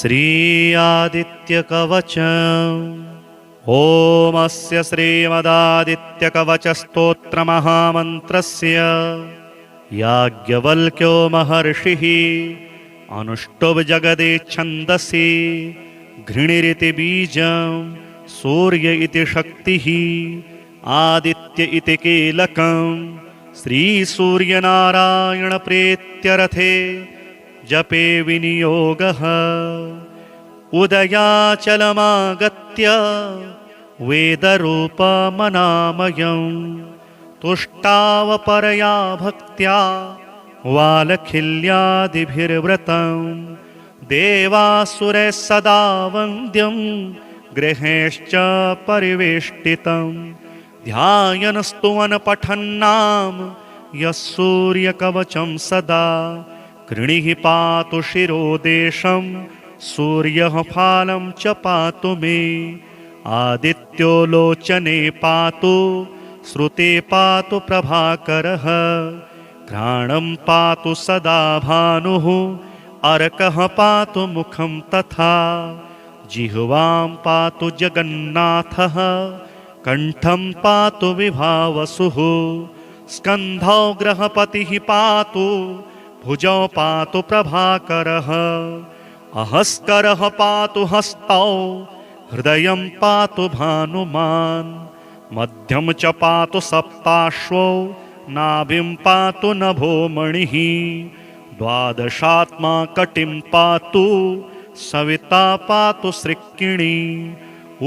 श्री आदित्यकवचम्। ओमस्य श्रीमदादित्यकवचस्तोत्रमहामन्त्रस्य याज्ञवल्क्यो महर्षिः अनुष्टुप् जगदे छन्दसि घृणिरिति बीजं सूर्य इति शक्तिः आदित्य इति कीलकं श्रीसूर्यनारायणप्रीत्यर्थे जपे विनियोगः। उदयाचलमागत्य वेदरूपमनामयं तुष्टावपरया भक्त्या वालखिल्यादिभिर्व्रतं देवासुरैः सदा वन्द्यं गृहेश्च परिवेष्टितं ध्यायन् स्तुवन् पठन्नाम यः सूर्यकवचं सदा कृणिः पातु शिरोदेशं सूर्यः फालं च पातु मे आदित्यो लोचने पातु श्रुते पातु प्रभाकरः घ्राणं पातु सदा भानुः अर्कः पातु मुखं तथा जिह्वां पातु जगन्नाथः कण्ठं पातु विभावसुः स्कन्धौ ग्रहपतिः पातु भुजौ पातु प्रभाकरः अहस्करः पातु हस्तौ हृदयं पातु भानुमान् मध्यं च पातु सप्ताश्वौ नाभिं पातु नभोमणिः द्वादशात्मा कटिं पातु सविता पातु सृक्किणी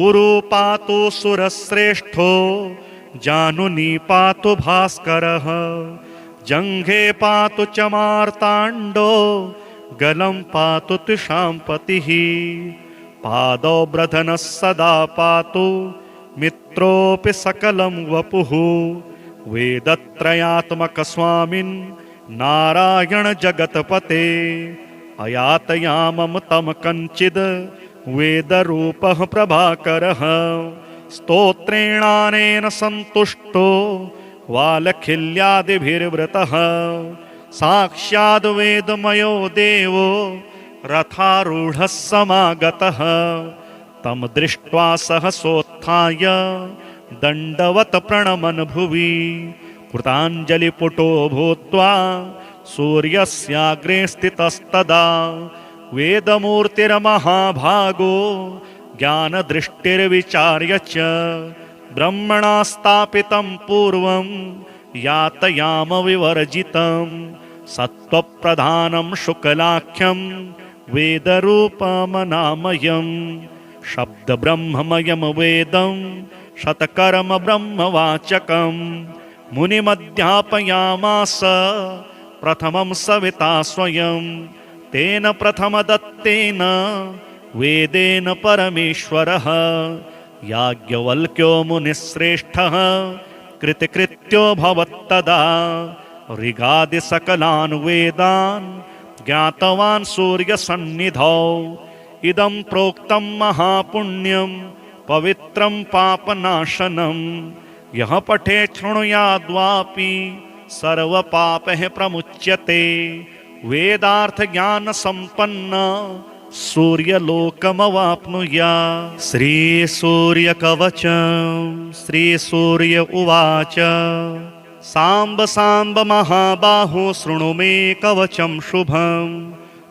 उरु पातु सुरश्रेष्ठो जानुनी पातु भास्करः जङ्घे पातु च मार्ताण्डो गलं पातु त्रिशाम्पतिः पादौ ब्रधनः सदा पातु मित्रोऽपि सकलं वपुः वेदत्रयात्मकस्वामिन् नारायण जगत्पते अयातयामं तं कञ्चिद् वेदरूपः प्रभाकरः स्तोत्रेणानेन सन्तुष्टो वालखिल्यादिभिर्वृतः साक्षाद् वेदमयो देवो रथारूढः समागतः तं दृष्ट्वा सहसोत्थाय दण्डवत् प्रणमन् भुवि कृताञ्जलिपुटो भूत्वा सूर्यस्याग्रे स्थितस्तदा वेदमूर्तिर्महाभागो ज्ञानदृष्टिर्विचार्य च ब्रह्मणा स्थापितं पूर्वं यातयाम विवर्जितं सत्त्वप्रधानं शुक्लाख्यं वेदरूपमनामयं शब्दब्रह्ममयं वेदं शतकर्म ब्रह्मवाचकं मुनिमध्यापयामास प्रथमं सविता स्वयं तेन प्रथमदत्तेन वेदेन परमेश्वरः याज्ञवल्क्यो मुनिश्रेष्ठः कृतकृत्यो भवत्तदा ऋगादिसकलान् वेदान् ज्ञातवान् सूर्यसन्निधौ इदं प्रोक्तं महापुण्यं पवित्रं पापनाशनं यः पठे शृणुयाद्वापि सर्वपापैः प्रमुच्यते वेदार्थज्ञानसम्पन्न सूर्यलोकमवाप्नुयात्। श्रीसूर्यकवचम्। श्रीसूर्य उवाच साम्ब साम्ब महाबाहो शृणु मे कवचं शुभं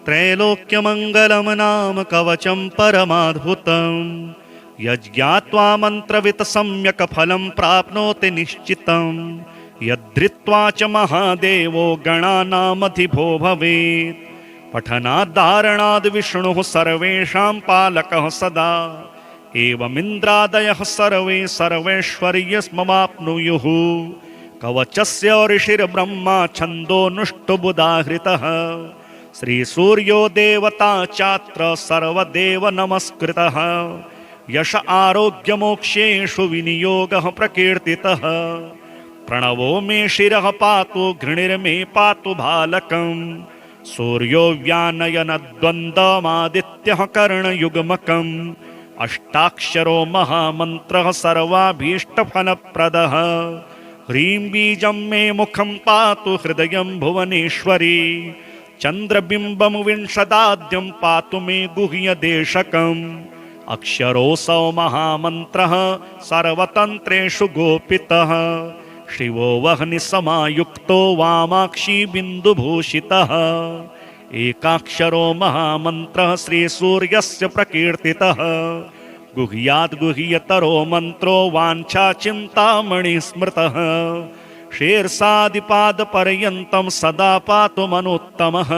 त्रैलोक्यमङ्गलं नाम कवचं परमाद्भुतं यज्ञात्वा मन्त्रवित् सम्यक् फलं प्राप्नोति निश्चितं यद्धृत्वा च महादेवो गणानामधिपो भवेत् पठनाद्धारणाद् विष्णुः सर्वेषां पालकः सदा एवमिन्द्रादयः सर्वे सर्वैश्वर्यमवाप्नुयुः कवचस्य ऋषिर्ब्रह्मा छन्दोनुष्टुबुधाहृतः श्रीसूर्यो देवता चात्र सर्वदेव नमस्कृतः यश आरोग्यमोक्षेषु विनियोगः प्रकीर्तितः प्रणवो मे शिरः पातु घृणिर्मे पातु भालकम् सूर्यो व्यानयनद्वन्द्वमादित्यः कर्णयुग्मकम् अष्टाक्षरो महामन्त्रः सर्वाभीष्टफलप्रदः ह्रीं बीजं मे मुखं पातु हृदयं भुवनेश्वरी चन्द्रबिम्बं विंशदाद्यं पातु मे गुह्यदेशकम् अक्षरोऽसौ महामन्त्रः सर्वतन्त्रेषु गोपितः शिवो वह्निसमायुक्तो वामाक्षी बिन्दुभूषितः एकाक्षरो महामन्त्रः श्रीसूर्यस्य प्रकीर्तितः गुह्याद् गुह्यतरो मन्त्रो वाञ्छाचिन्तामणिः स्मृतः शीर्षादिपादपर्यन्तं सदा पातु मनोत्तमः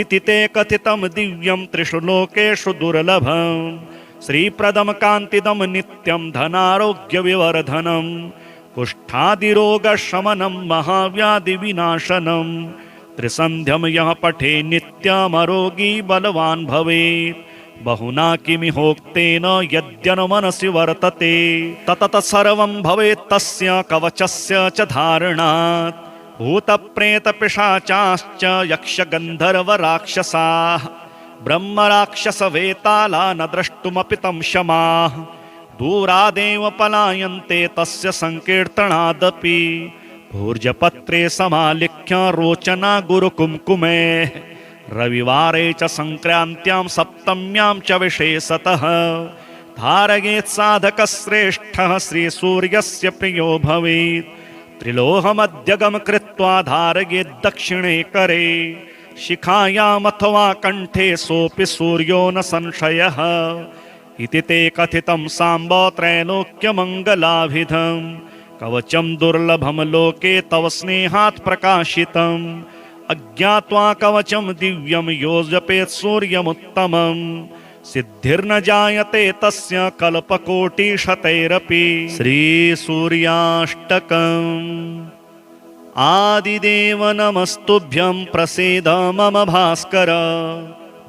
इति ते कथितं दिव्यं त्रिषु लोकेषु दुर्लभं श्रीप्रदं कान्तिदं नित्यं धनारोग्यविवर्धनं कुष्ठादिरोगशमनं महाव्याधिविनाशनं त्रिसन्ध्यं यः पठे नित्यमरोगी बलवान् भवेत् बहुना किमिहोक्तेन यद्यनुमनसि वर्तते ततत सर्वं भवेत् तस्य कवचस्य च धारणात् भूतप्रेतपिशाचाश्च यक्षगन्धर्वराक्षसाः ब्रह्मराक्षसवेताला न द्रष्टुमपि तं शमाः दूरादेव पलायन्ते तस्य संकीर्तनादपि भूर्जपत्रे समालिख्य रोचना गुरुकुङ्कुमे रविवारे च संक्रान्त्यां सप्तम्यां च विशेषतः धारयेत् साधकश्रेष्ठः श्रीसूर्यस्य प्रियो भवेत् त्रिलोहमध्यगं कृत्वा धारयेत् दक्षिणे करे शिखायामथवा कण्ठे सोऽपि सूर्यो न संशयः इति ते कथितं साम्ब त्रैलोक्यमङ्गलाभिधं कवचं दुर्लभं लोके तव स्नेहात् प्रकाशितम् अज्ञात्वा कवचं दिव्यं यो जपेत् सूर्यमुत्तमं सिद्धिर्न जायते तस्य कल्पकोटिशतैरपि श्रीसूर्याष्टकम् आदिदेव नमस्तुभ्यं प्रसीद मम भास्कर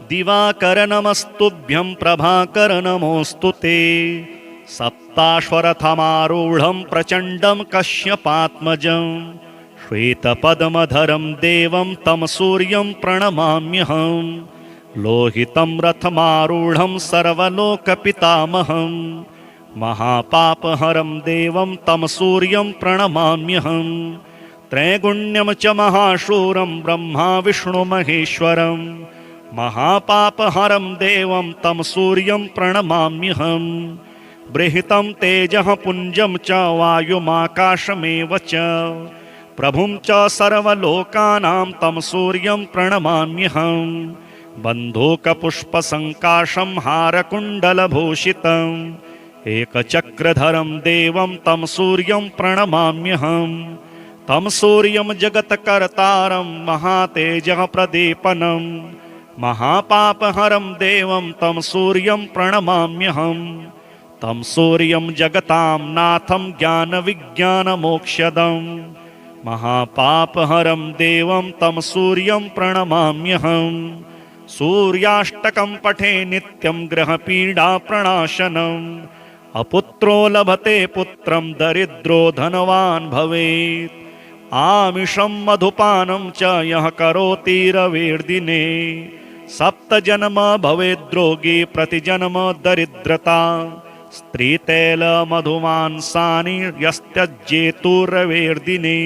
दिवाकर नमस्तुभ्यं प्रभाकर नमोऽस्तु ते सप्ताश्वरथमारूढं प्रचण्डं कश्यपात्मजं श्वेतपद्मधरं देवं तं सूर्यं प्रणमाम्यहं लोहितं रथमारूढं सर्वलोकपितामहं महापापहरं देवं तं सूर्यं प्रणमाम्यहं त्रैगुण्यं च महाशूरं ब्रह्मा विष्णुमहेश्वरं महापापहरं देवं तं सूर्यं प्रणमाम्यहं बृहितं तेजः पुञ्जं च वायुमाकाशमेव च प्रभुं च सर्वलोकानां तं सूर्यं प्रणमाम्यहं बन्धूकपुष्पसङ्काशं हारकुण्डलभूषितम् एकचक्रधरं देवं तं सूर्यं प्रणमाम्यहं तं सूर्यं जगत्कर्तारं महातेजः प्रदीपनं महापापहरं देवं तं सूर्यं प्रणमाम्यहं तं सूर्यं जगतां नाथं ज्ञानविज्ञानमोक्षदं महापापहरं देवं तं सूर्यं प्रणमाम्यहं सूर्याष्टकं पठे नित्यं ग्रहपीडाप्रणाशनम् अपुत्रो लभते पुत्रं दरिद्रो धनवान् भवेत् आमिषं मधुपानं च यः करोति रविर्दिने सप्तजन्म भवेद्रोगी प्रतिजन्म दरिद्रता स्त्रीतैलमधुमांसानि यस्त्यज्येतु रविर्दिने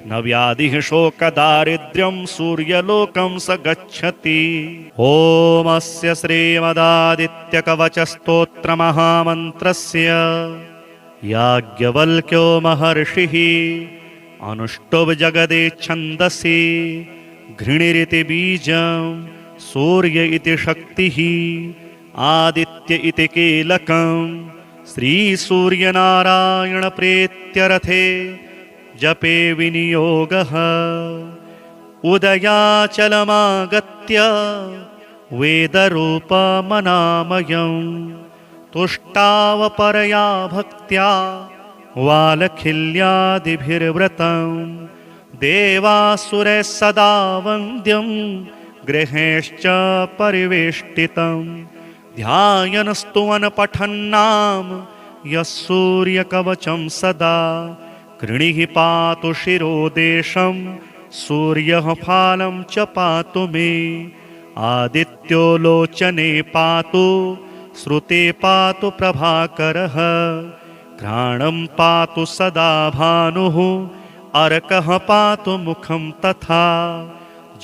न व्याधिः शोकदारिद्र्यं सूर्यलोकं स गच्छति। ओमस्य श्रीमदादित्यकवचस्तोत्रमहामन्त्रस्य याज्ञवल्क्यो महर्षिः अनुष्टुप् जगदे छन्दसि घृणिरिति बीजं सूर्य इति शक्तिः आदित्य इति कीलकं श्रीसूर्यनारायणप्रेत्यरथे जपे विनियोगः उदयाचलमागत्य वेदरूपमनामयं तुष्टावपरया भक्त्या वालखिल्यादिभिर्व्रतं देवासुरैः सदा वन्द्यं गृहेश्च परिवेष्टितं ध्यायन् पठन्नाम यः सूर्यकवचं सदा कृणिः पातु शिरोदेशं सूर्यः फालं च पातु मे आदित्यो लोचने पातु श्रुते पातु प्रभाकरः घ्राणं पातु सदा भानुः अर्कः पातु मुखं तथा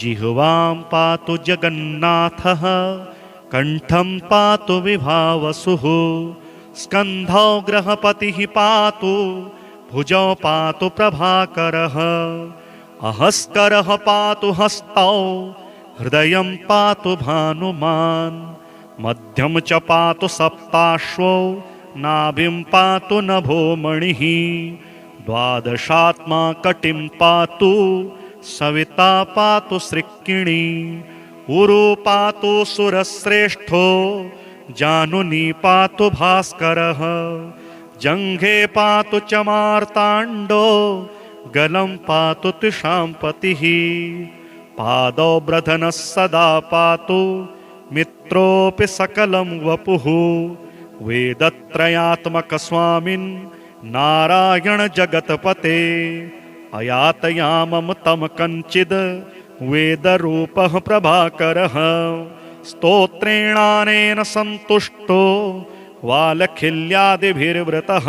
जिह्वां पातु जगन्नाथः कण्ठं पातु विभावसुः स्कन्धौ गृहपतिः पातु भुजौ पातु प्रभाकरः अहस्करः पातु हस्तौ हृदयं पातु भानुमान् मध्यं च पातु सप्ताश्वौ नाभिं पातु नभो मणिः द्वादशात्मा कटिं पातु सविता पातु सृक्किणी उरु पातु सुरश्रेष्ठो जानुनी पातु भास्करः जङ्घे पातु च मार्ताण्डो गलं पातु तिषाम्पतिः पादौ ब्रधनः सदा पातु मित्रोऽपि सकलं वपुः वेदत्रयात्मकस्वामिन् नारायण जगत्पते अयातयामं तं कञ्चिद् वेदरूपः प्रभाकरः स्तोत्रेणानेन सन्तुष्टो वालखिल्यादिभिर्वृतः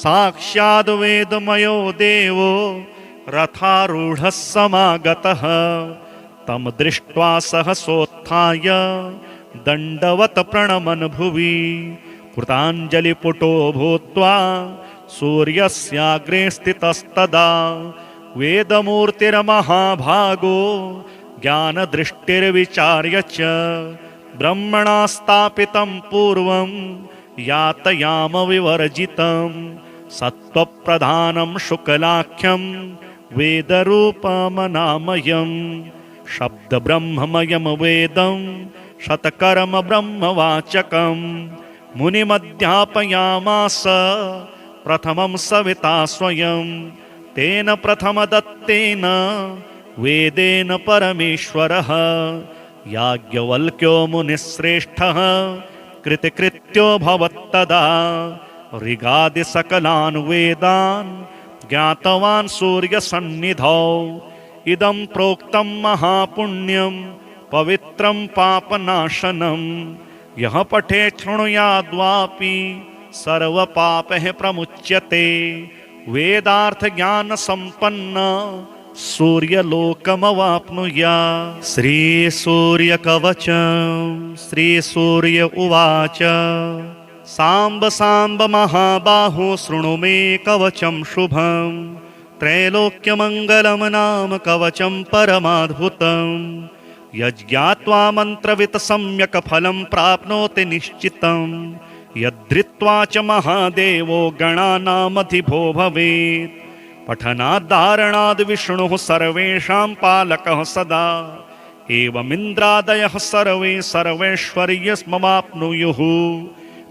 साक्षाद् वेदमयो देवो रथारूढः समागतः तं दृष्ट्वा सहसोत्थाय दण्डवत् प्रणमन् भुवि कृताञ्जलिपुटो भूत्वा सूर्यस्याग्रे स्थितस्तदा वेदमूर्तिर्महाभागो ज्ञानदृष्टिर्विचार्य च ब्रह्मणा स्थापितं पूर्वं यातयामविवर्जितं सत्त्वप्रधानं शुक्लाख्यं वेदरूपमनामयं शब्दब्रह्ममयं वेदं शतकर्म ब्रह्मवाचकं मुनिमध्यापयामास प्रथमं सविता स्वयं तेन प्रथमदत्तेन वेदेन परमेश्वरः याज्ञवल्क्यो मुनिश्रेष्ठः कृतिकृत्यो भवत्तदा ऋगादिसकलान् वेदान् ज्ञातवान् सूर्यसन्निधौ इदं प्रोक्तं महापुण्यं पवित्रं पापनाशनं यः पठे शृणुयाद्वापि सर्वपापैः प्रमुच्यते वेदार्थज्ञानसम्पन्न सूर्यलोकमवाप्नुयात्। श्रीसूर्यकवचं श्रीसूर्य उवाच साम्ब साम्ब महाबाहो शृणु मे कवचं शुभं त्रैलोक्यमङ्गलं नाम कवचं परमाद्भुतं यज्ञात्वा मन्त्रवित् सम्यक् फलं प्राप्नोति निश्चितं यद्धृत्वा च महादेवो गणानामधिपो भवेत् पठनाद्धारणाद् विष्णुः सर्वेषां पालकः सदा एवमिन्द्रादयः सर्वे सर्वैश्वर्यमवाप्नुयुः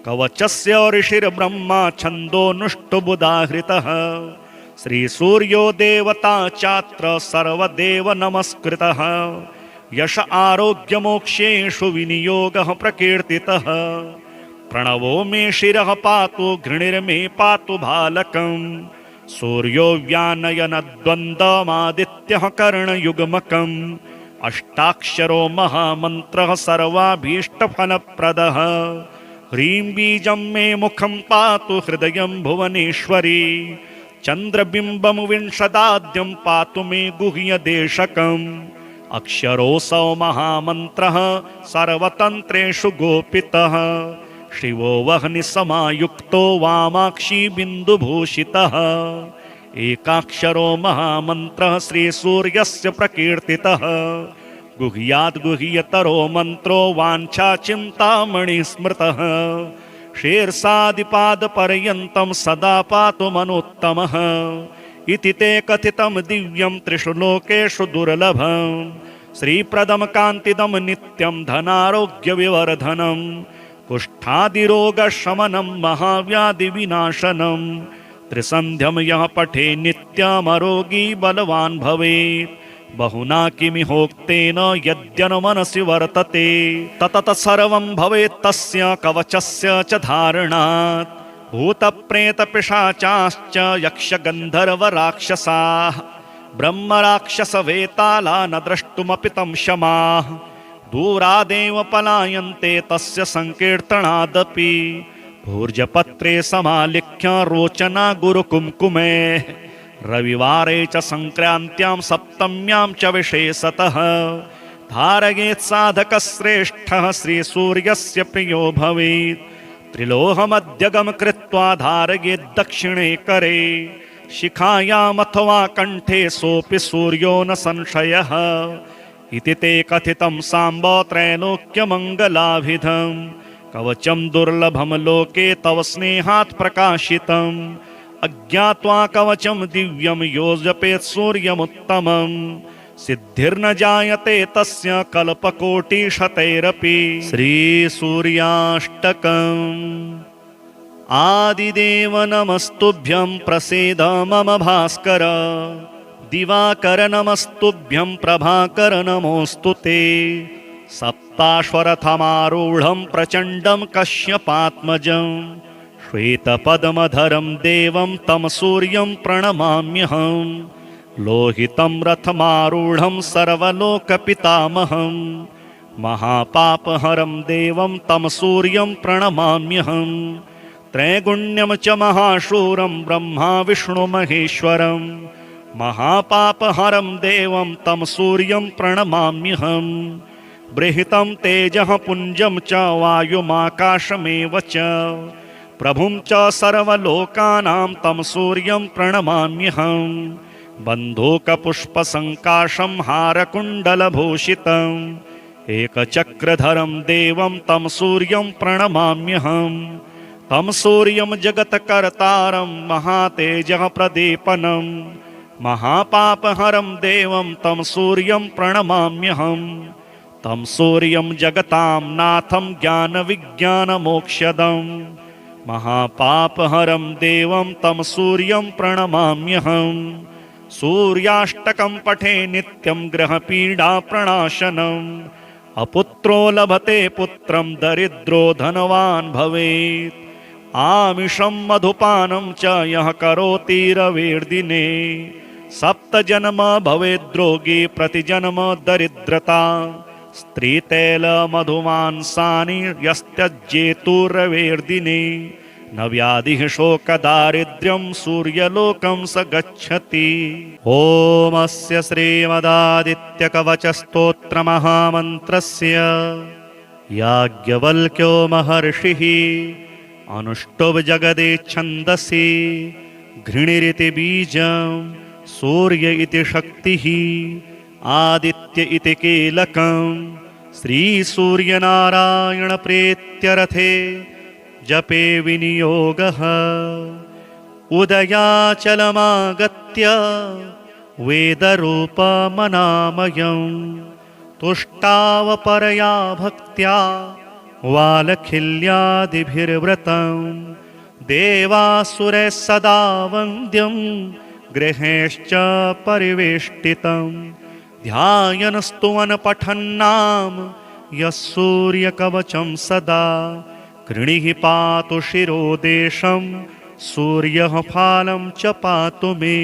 कवचस्य ऋषिर्ब्रह्मा छन्दोनुष्टुबुधाहृतः श्रीसूर्यो देवता चात्र सर्वदेव नमस्कृतः यश आरोग्यमोक्षेषु विनियोगः प्रकीर्तितः प्रणवो मे शिरः पातु घृणिर्मे पातु बालकम् सूर्यो व्यानयनद्वन्द्वमादित्यः कर्णयुग्मकम् अष्टाक्षरो महामन्त्रः सर्वाभीष्टफलप्रदः ह्रीं बीजं मे मुखं पातु हृदयं भुवनेश्वरी चन्द्रबिम्बं विंशदाद्यं पातु मे गुह्यदेशकम् अक्षरोऽसौ महामन्त्रः सर्वतन्त्रेषु गोपितः शिवो वह्निसमायुक्तो वामाक्षी बिन्दुभूषितः एकाक्षरो महामन्त्रः श्रीसूर्यस्य प्रकीर्तितः गुह्याद् गुह्यतरो मन्त्रो वाञ्छाचिन्तामणिः स्मृतः शीर्षादिपादपर्यन्तं सदा पातु मनोत्तमः इति ते कथितं दिव्यं त्रिषु लोकेषु दुर्लभं श्रीप्रदं कान्तिदं नित्यं धनारोग्यविवर्धनं कुष्ठादिरोगशमनं महाव्याधिविनाशनं त्रिसन्ध्यं यः पठे नित्यमरोगी बलवान् भवेत् बहुना किमिहोक्तेन यद्यनुमनसि वर्तते ततत सर्वं भवेत् तस्य कवचस्य च धारणात् भूतप्रेतपिशाचाश्च यक्षगन्धर्वराक्षसाः ब्रह्मराक्षसवेताला न द्रष्टुमपि तं शमाः दूरादेव पलायन्ते तस्य संकीर्तनादपि भूर्जपत्रे समालिख्य रोचना गुरुकुङ्कुमे रविवारे च संक्रान्त्यां सप्तम्यां च विशेषतः धारयेत् साधकश्रेष्ठः श्रीसूर्यस्य प्रियो भवेत्। त्रिलोहमध्यगम कृत्वा धारयेत् दक्षिणे करे शिखायामथवा कण्ठे सोऽपि सूर्यो न संशयः। इति ते कथितं साम्ब त्रैलोक्यमङ्गलाभिधं कवचं दुर्लभं लोके तव स्नेहात् प्रकाशितम्। अज्ञात्वा कवचं दिव्यं यो जपेत् सूर्यमुत्तमं सिद्धिर्न जायते तस्य कल्पकोटिशतैरपि। श्रीसूर्याष्टकम्। आदिदेव नमस्तुभ्यं प्रसीद मम भास्कर। दिवाकर नमस्तुभ्यं प्रभाकर नमोऽस्तु ते। सप्ताश्वरथमारूढं प्रचण्डं कश्यपात्मजं श्वेतपद्मधरं देवं तं सूर्यं प्रणमाम्यहं। लोहितं रथमारूढं सर्वलोकपितामहं महापापहरं देवं तं सूर्यं प्रणमाम्यहं। त्रैगुण्यं च महाशूरं ब्रह्मा विष्णुमहेश्वरं महापापहरं देवं तं सूर्यं प्रणमाम्यहं। बृहतं तेजः पुञ्जं च वायुमाकाशमेव च प्रभुं च सर्वलोकानां तं सूर्यं प्रणमाम्यहं। बन्धूकपुष्पसङ्काशं हारकुण्डलभूषितम् एकचक्रधरं देवं तं सूर्यं प्रणमाम्यहं। तं सूर्यं जगत्कर्तारं महातेजः प्रदीपनं महापापहरं देवं तं सूर्यं प्रणमाम्यहं। तं सूर्यं जगतां नाथं ज्ञानविज्ञानमोक्षदं महापापहरं देवं तं सूर्यं प्रणमाम्यहं। सूर्याष्टकं पठे नित्यं ग्रहपीडाप्रणाशनम् अपुत्रो लभते पुत्रं दरिद्रो धनवान् भवेत्। आमिषं मधुपानं च यः करोति रविर्दिने सप्तजन्म भवेद्रोगी प्रतिजन्म दरिद्रता। स्त्रीतैलमधुमांसानि यस्त्यज्येतु रविर्दिने न व्याधिः शोकदारिद्र्यं सूर्यलोकं स गच्छति। ओमस्य श्रीमदादित्यकवचस्तोत्रमहामन्त्रस्य याज्ञवल्क्यो महर्षिः अनुष्टुभ जगदे छन्दसि घृणिरिति बीजं सूर्य इति शक्तिः आदित्य इति कीलकं श्रीसूर्यनारायण प्रेत्यरथे जपे विनियोगः। उदयाचलमागत्य वेदरूपमनामयं तुष्टावपरया भक्त्या वालखिल्यादिभिर्व्रतं देवासुरैः सदा वन्द्यं गृहेश्च परिवेष्टितं ध्यायन् स्तुवन् पठन्नाम यः सूर्यकवचं सदा कृणिः पातु शिरोदेशं सूर्यः फालं च पातु मे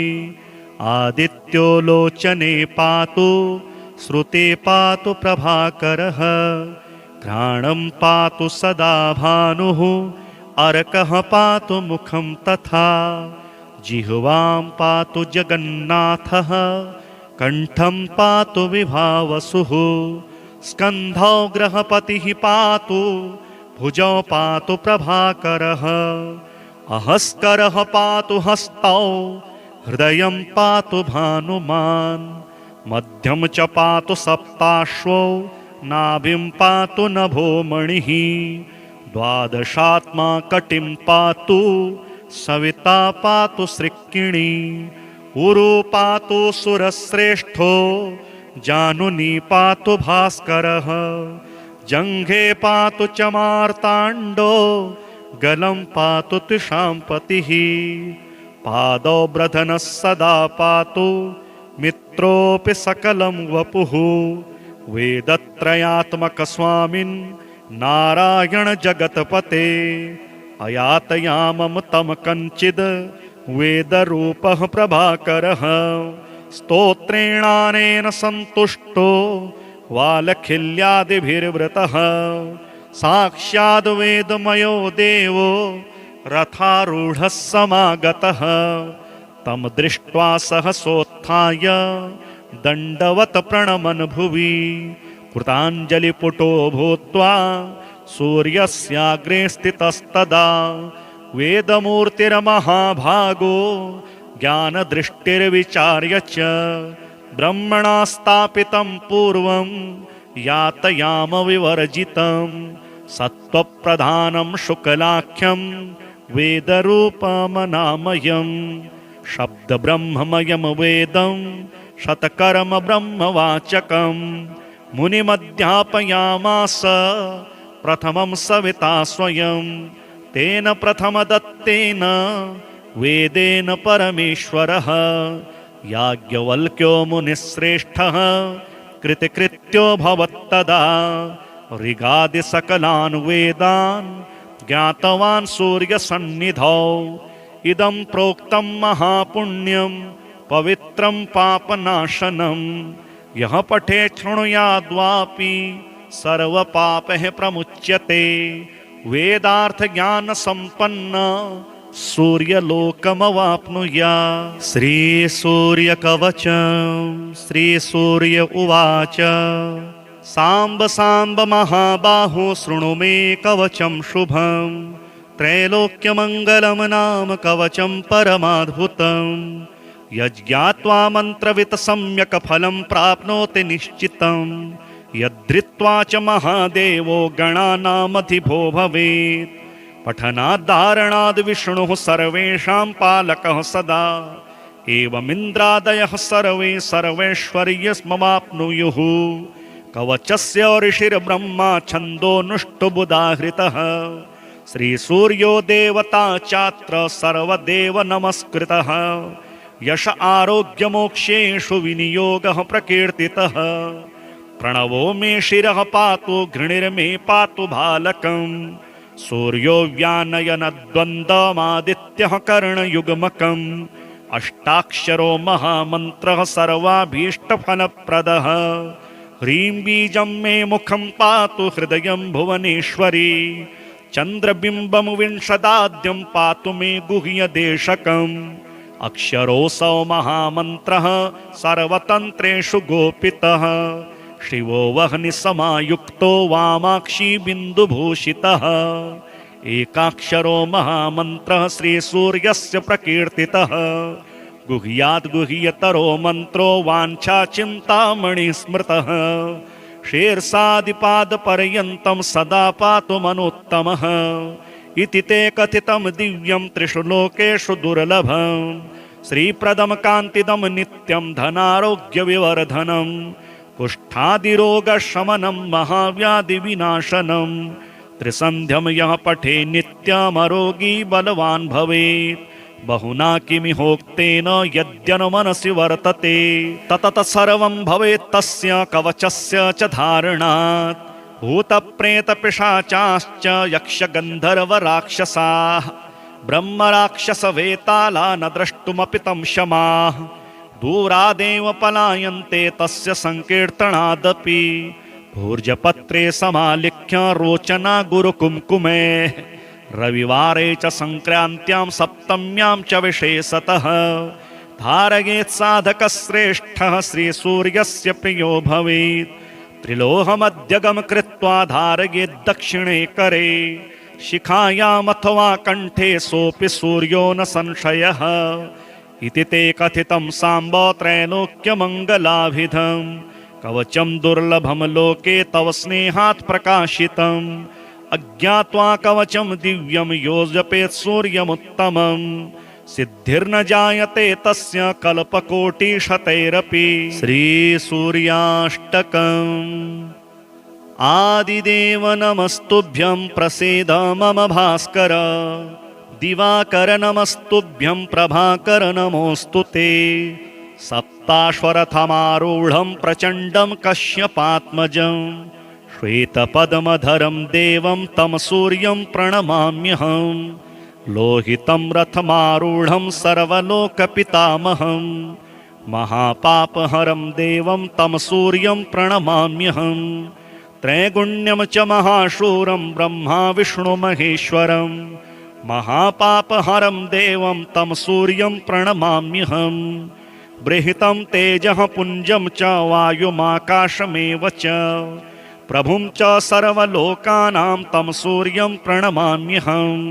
आदित्यो लोचने पातु श्रुते पातु प्रभाकरः घ्राणं पातु सदा भानुः अर्कः पातु मुखं तथा जिह्वां पातु जगन्नाथः कण्ठं पातु विभावसुः स्कन्धौ ग्रहपतिः पातु भुजौ पातु प्रभाकरः अहस्करः पातु हस्तौ हृदयं पातु भानुमान् मध्यं च पातु सप्ताश्वौ नाभिं पातु नभोमणिः द्वादशात्मा कटिं पातु सविता पातु सृक्किणी उरु पातु सुरश्रेष्ठो जानुनी पातु भास्करः जङ्घे पातु च मार्ताण्डो गलं पातु त्रिशाम्पतिः पादौ ब्रधनः सदा पातु मित्रोऽपि सकलं वपुः वेदत्रयात्मकस्वामिन् नारायण जगत्पते अयातयामं तं कञ्चिद् वेदरूपः प्रभाकरः स्तोत्रेणानेन सन्तुष्टो वालखिल्यादिभिर्वृतः साक्षाद् वेदमयो देवो रथारूढः समागतः तं दृष्ट्वा सहसोत्थाय दण्डवत् प्रणमन् भुवि कृताञ्जलिपुटो भूत्वा सूर्यस्याग्रे स्थितस्तदा वेदमूर्तिर्महाभागो ज्ञानदृष्टिर्विचार्य च ब्रह्मणा स्थापितं पूर्वं यातयाम विवर्जितं सत्त्वप्रधानं शुक्लाख्यं वेदरूपमनामयं शब्दब्रह्ममयं वेदं शतकर्म ब्रह्मवाचकं मुनिमध्यापयामास प्रथमं सविता स्वयं तेन प्रथमदत्तेन वेदेन परमेश्वरः याज्ञवल्क्यो मुनिश्रेष्ठः कृतिकृत्यो भवत्तदा ऋगादिसकलान् वेदान् ज्ञातवान् सूर्यसन्निधौ इदं प्रोक्तं महापुण्यं पवित्रं पापनाशनं यः पठे शृणुयाद्वापि सर्वपापैः प्रमुच्यते वेदार्थज्ञानसम्पन्न सूर्यलोकमवाप्नुयात्। श्रीसूर्यकवचं श्रीसूर्य उवाच साम्ब साम्ब महाबाहो शृणु मे कवचं शुभं त्रैलोक्यमङ्गलं नाम कवचं परमाद्भुतं यज्ञात्वा मन्त्रवित् सम्यक् फलं प्राप्नोति निश्चितं यद्धृत्वा च महादेवो गणानामधिपो भवेत् पठनाद्धारणाद् विष्णुः सर्वेषां पालकः सदा एवमिन्द्रादयः सर्वे सर्वैश्वर्यमवाप्नुयुः कवचस्य ऋषिर्ब्रह्मा छन्दोनुष्टुबुधाहृतः श्रीसूर्यो देवता चात्र सर्वदेव नमस्कृतः यश आरोग्यमोक्षेषु विनियोगः प्रकीर्तितः प्रणवो मे शिरः पातु घृणिर्मे पातु बालकम् सूर्यो व्यानयनद्वन्द्वमादित्यः कर्णयुग्मकम् अष्टाक्षरो महामन्त्रः सर्वाभीष्टफलप्रदः ह्रीं बीजं मे मुखं पातु हृदयं भुवनेश्वरी चन्द्रबिम्बं विंशदाद्यं पातु मे गुह्यदेशकम् अक्षरोऽसौ महामन्त्रः सर्वतन्त्रेषु गोपितः शिवो वह्निसमायुक्तो वामाक्षी बिन्दुभूषितः एकाक्षरो महामन्त्रः श्रीसूर्यस्य प्रकीर्तितः गुह्याद् गुह्यतरो मन्त्रो वाञ्छाचिन्तामणिः स्मृतः शीर्षादिपादपर्यन्तं सदा पातु मनोत्तमः इति ते कथितं दिव्यं त्रिषु लोकेषु दुर्लभं श्रीप्रदं कान्तिदं नित्यं धनारोग्यविवर्धनं कुष्ठादिरोगशमनं महाव्याधिविनाशनं त्रिसन्ध्यं यः पठे नित्यमरोगी बलवान् भवेत् बहुना किमिहोक्तेन यद्यनुमनसि वर्तते ततत सर्वं भवेत् तस्य कवचस्य च धारणात् भूतप्रेतपिशाचाश्च यक्षगन्धर्वराक्षसाः ब्रह्मराक्षसवेताला न द्रष्टुमपि तं शमाः दूरादेव पलायन्ते तस्य संकीर्तनादपि भूर्जपत्रे समालिख्य रोचना गुरुकुङ्कुमेः रविवारे च संक्रान्त्यां सप्तम्यां च विशेषतः धारयेत् साधकश्रेष्ठः श्रीसूर्यस्य प्रियो भवेत् त्रिलोहमध्यगं कृत्वा धारयेत् दक्षिणे करे शिखायामथवा कण्ठे सोऽपि सूर्यो न संशयः इति ते कथितं साम्ब त्रैलोक्यमङ्गलाभिधं कवचं दुर्लभं लोके तव स्नेहात् प्रकाशितम् अज्ञात्वा कवचं दिव्यं यो जपेत् सूर्यमुत्तमं सिद्धिर्न जायते तस्य कल्पकोटिशतैरपि। श्रीसूर्याष्टकम् आदिदेव नमस्तुभ्यं प्रसीद मम भास्कर दिवाकर नमस्तुभ्यं प्रभाकर नमोऽस्तु ते सप्ताश्वरथमारूढं प्रचण्डं कश्यपात्मजं श्वेतपद्मधरं देवं तं सूर्यं प्रणमाम्यहं लोहितं रथमारूढं सर्वलोकपितामहं महापापहरं देवं तं सूर्यं प्रणमाम्यहं त्रैगुण्यं च महाशूरं ब्रह्मा विष्णुमहेश्वरं महापापहरं देवं तं सूर्यं प्रणमाम्यहम् बृहतं तेजः पुञ्जं च वायुमाकाशमेव च प्रभुं च सर्वलोकानां तं सूर्यं प्रणमाम्यहम्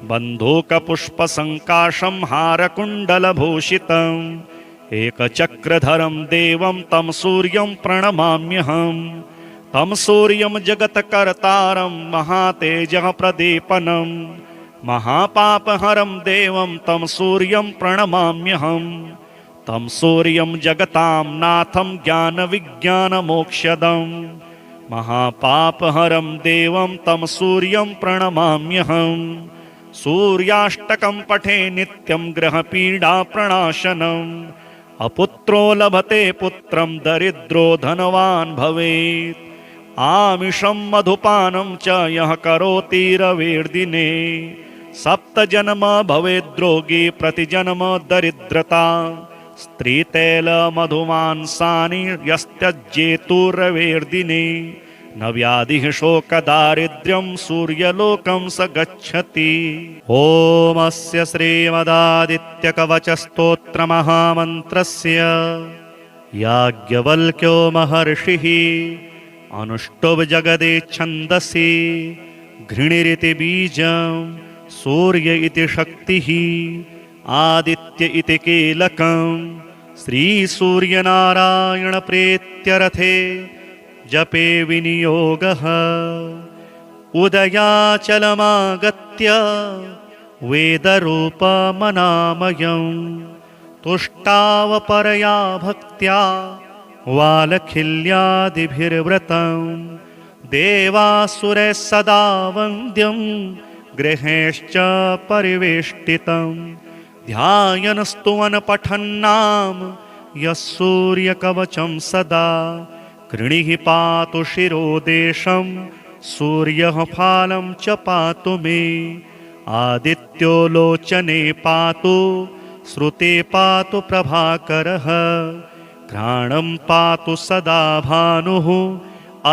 बन्धूकपुष्पसङ्काशं हारकुण्डलभूषितम् एकचक्रधरं देवं तं सूर्यं प्रणमाम्यहम् तं सूर्यं जगत्कर्तारं महातेजः प्रदीपनं महापापहरं देवं तं सूर्यं प्रणमाम्यहम् तं सूर्यं जगतां नाथं ज्ञानविज्ञानमोक्षदं महापापहरं देवं तं सूर्यं प्रणमाम्यहम् सूर्याष्टकं पठे नित्यं ग्रहपीडाप्रणाशनम् अपुत्रो लभते पुत्रं दरिद्रो धनवान् भवेत् आमिषं मधुपानं च यः करोति रविर्दिने सप्तजन्म भवेद्रोगी प्रतिजन्म दरिद्रता स्त्रीतैलमधुमांसानि यस्त्यज्येतु रविर्दिने न व्याधिः शोकदारिद्र्यं सूर्यलोकं स गच्छति। ओमस्य श्रीमदादित्यकवचस्तोत्रमहामन्त्रस्य याज्ञवल्क्यो महर्षिः अनुष्टुप् जगदे छन्दसि घृणिरिति बीजं सूर्य इति शक्तिः आदित्य इति कीलकं श्रीसूर्यनारायणप्रेत्यर्थे जपे विनियोगः उदयाचलमागत्य वेदरूपमनामयं तुष्टावपरया भक्त्या वालखिल्यादिभिर्व्रतं देवासुरैः सदा वन्द्यं गृहेश्च परिवेष्टितं ध्यायन् स्तुवन् पठन्नाम यः सूर्यकवचं सदा कृणिः पातु शिरोदेशं सूर्यः फालं च पातु मे आदित्यो लोचने पातु श्रुते पातु प्रभाकरः घ्राणं पातु सदा भानुः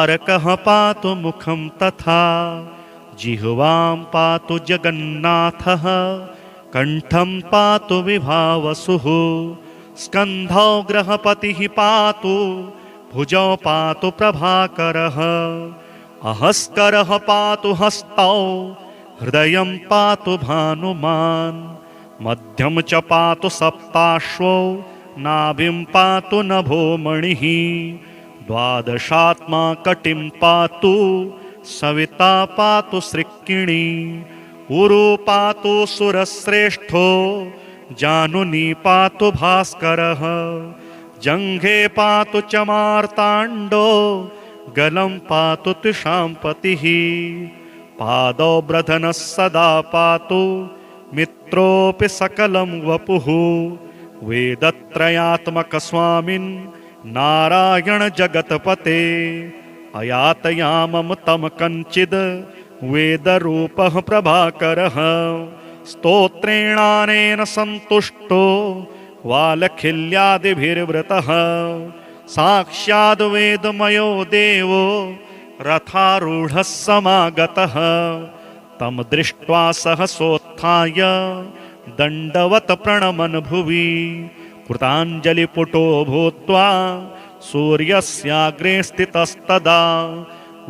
अर्कः पातु मुखं तथा जिह्वां पातु जगन्नाथः कण्ठं पातु विभावसुः स्कन्धौ ग्रहपतिः पातु भुजौ पातु प्रभाकरः अहस्करः पातु हस्तौ हृदयं पातु भानुमान् मध्यं च पातु सप्ताश्वौ नाभिं पातु नभोमणिः द्वादशात्मा कटिं पातु सविता पातु सृक्किणी उरु पातु सुरश्रेष्ठो जानुनी पातु भास्करः जङ्घे पातु च मार्ताण्डो गलं पातु त्रिशाम्पतिः पादौ ब्रधनः सदा पातु मित्रोऽपि सकलं वपुः वेदत्रयात्मकस्वामिन् नारायण जगत्पते अयातयामं तं कञ्चिद् वेदरूपः प्रभाकरः स्तोत्रेणानेन सन्तुष्टो वालखिल्यादिभिर्वृतः साक्षाद् वेदमयो देवो रथारूढः समागतः तं दृष्ट्वा सहसोत्थाय दण्डवत् प्रणमन् भुवि कृताञ्जलिपुटो भूत्वा सूर्यस्याग्रे स्थितस्तदा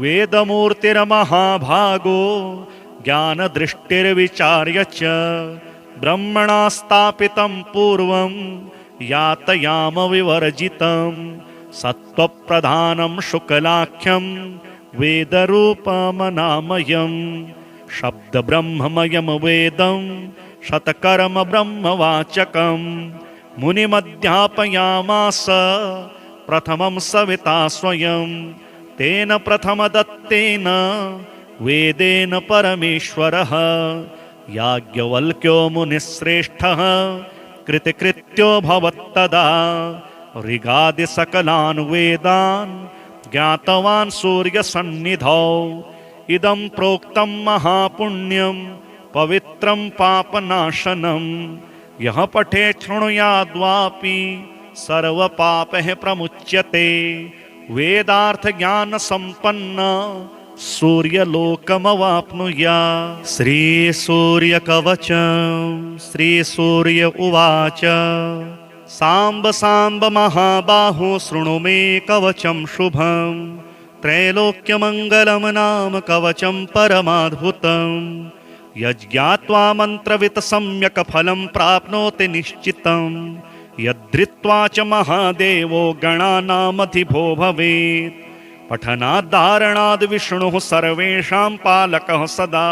वेदमूर्तिर्महाभागो ज्ञानदृष्टिर्विचार्य च ब्रह्मणा स्थापितं पूर्वं यातयाम विवर्जितं सत्त्वप्रधानं शुक्लाख्यं वेदरूपमनामयं शब्दब्रह्ममयं वेदं शतकर्म ब्रह्मवाचकं मुनिमध्यापयामास प्रथमं सविता स्वयं तेन प्रथमदत्तेन वेदेन परमेश्वरः याज्ञवल्क्यो मुनिश्रेष्ठः कृतिकृत्यो भवत्तदा ऋगादिसकलान् वेदान् ज्ञातवान् सूर्यसन्निधौ इदं प्रोक्तं महापुण्यं पवित्रं पापनाशनं यः पठे शृणुयाद्वापि सर्वपापः प्रमुच्यते वेदार्थज्ञानसम्पन्न सूर्यलोकमवाप्नुयात्। श्रीसूर्यकवचम् श्रीसूर्य उवाच साम्ब साम्ब महाबाहो शृणु मे कवचं शुभम् त्रैलोक्यमङ्गलं नाम कवचं परमाद्भुतम् यज्ञात्वा मन्त्रवित् सम्यक् फलं प्राप्नोति निश्चितम् यद्धृत्वा च महादेवो गणानामधिपो भवेत् पठनाद्धारणाद् विष्णुः सर्वेषां पालकः सदा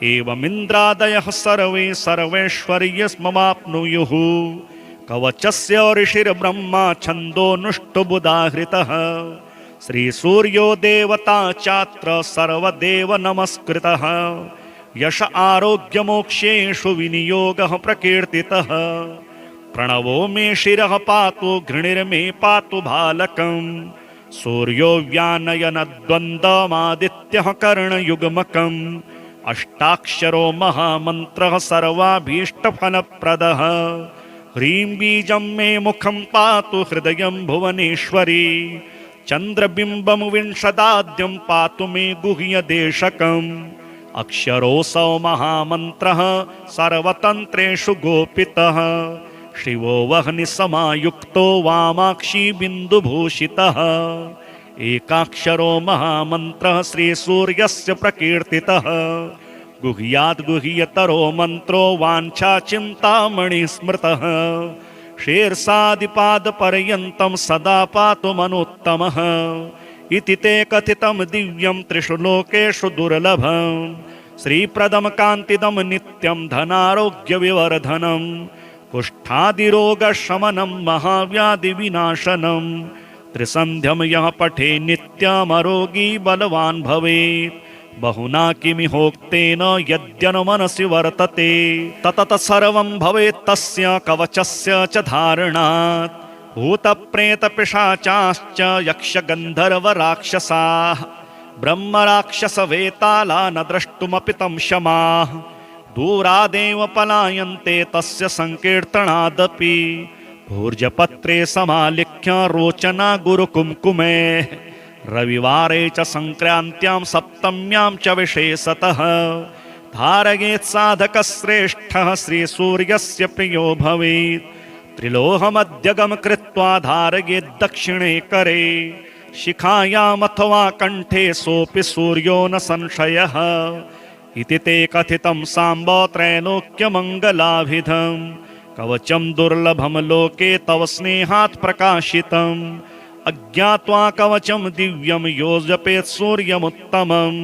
एवमिन्द्रादयः सर्वे सर्वैश्वर्यमवाप्नुयुः कवचस्य ऋषिर्ब्रह्मा छन्दोनुष्टुबुधाहृतः श्रीसूर्यो देवता चात्र सर्वदेव नमस्कृतः यश आरोग्यमोक्षेषु विनियोगः प्रकीर्तितः प्रणवो मे शिरः पातु घृणिर्मे पातु बालकम् सूर्यो व्यानयनद्वन्द्वमादित्यः कर्णयुग्मकम् अष्टाक्षरो महामन्त्रः सर्वाभीष्टफलप्रदः ह्रीं बीजं मे मुखं पातु हृदयं भुवनेश्वरी चन्द्रबिम्बं विंशदाद्यं पातु मे गुह्यदेशकम् अक्षरोऽसौ महामन्त्रः सर्वतन्त्रेषु गोपितः शिवो वह्निसमायुक्तो वामाक्षी बिन्दुभूषितः एकाक्षरो महामन्त्रः श्रीसूर्यस्य प्रकीर्तितः गुह्याद् गुह्यतरो मन्त्रो वाञ्छाचिन्तामणिः स्मृतः शीर्षादिपादपर्यन्तं सदा पातु मनुत्तमः इति ते कथितं दिव्यं त्रिषु लोकेषु दुर्लभम् श्रीप्रदं कान्तिदं नित्यं धनारोग्यविवर्धनं कुष्ठादिरोगशमनं महाव्याधिविनाशनं त्रिसन्ध्यं यः पठे नित्यमरोगी बलवान् भवेत् बहुना किमिहोक्तेन यद्यनुमनसि वर्तते ततत सर्वं भवेत् तस्य कवचस्य च धारणात् भूतप्रेतपिशाचाश्च यक्षगन्धर्वराक्षसाः ब्रह्मराक्षसवेताला न द्रष्टुमपि तं शमाः दूरादेव पलायन्ते तस्य संकीर्तनादपि भूर्जपत्रे समालिख्य रोचना गुरुकुम्कुमे रविवारे च संक्रान्त्यां सप्तम्यां च विशेषतः धारयेत् साधकश्रेष्ठः श्रीसूर्यस्य प्रियो भवेत् त्रिलोहमध्यगम कृत्वा धारयेत् दक्षिणे करे शिखायामथवा कण्ठे सोऽपि सूर्यो न संशयः इति ते कथितं साम्ब त्रैलोक्यमङ्गलाभिधं कवचं दुर्लभं लोके तव स्नेहात् प्रकाशितम् अज्ञात्वा कवचं दिव्यं यो जपेत् सूर्यमुत्तमं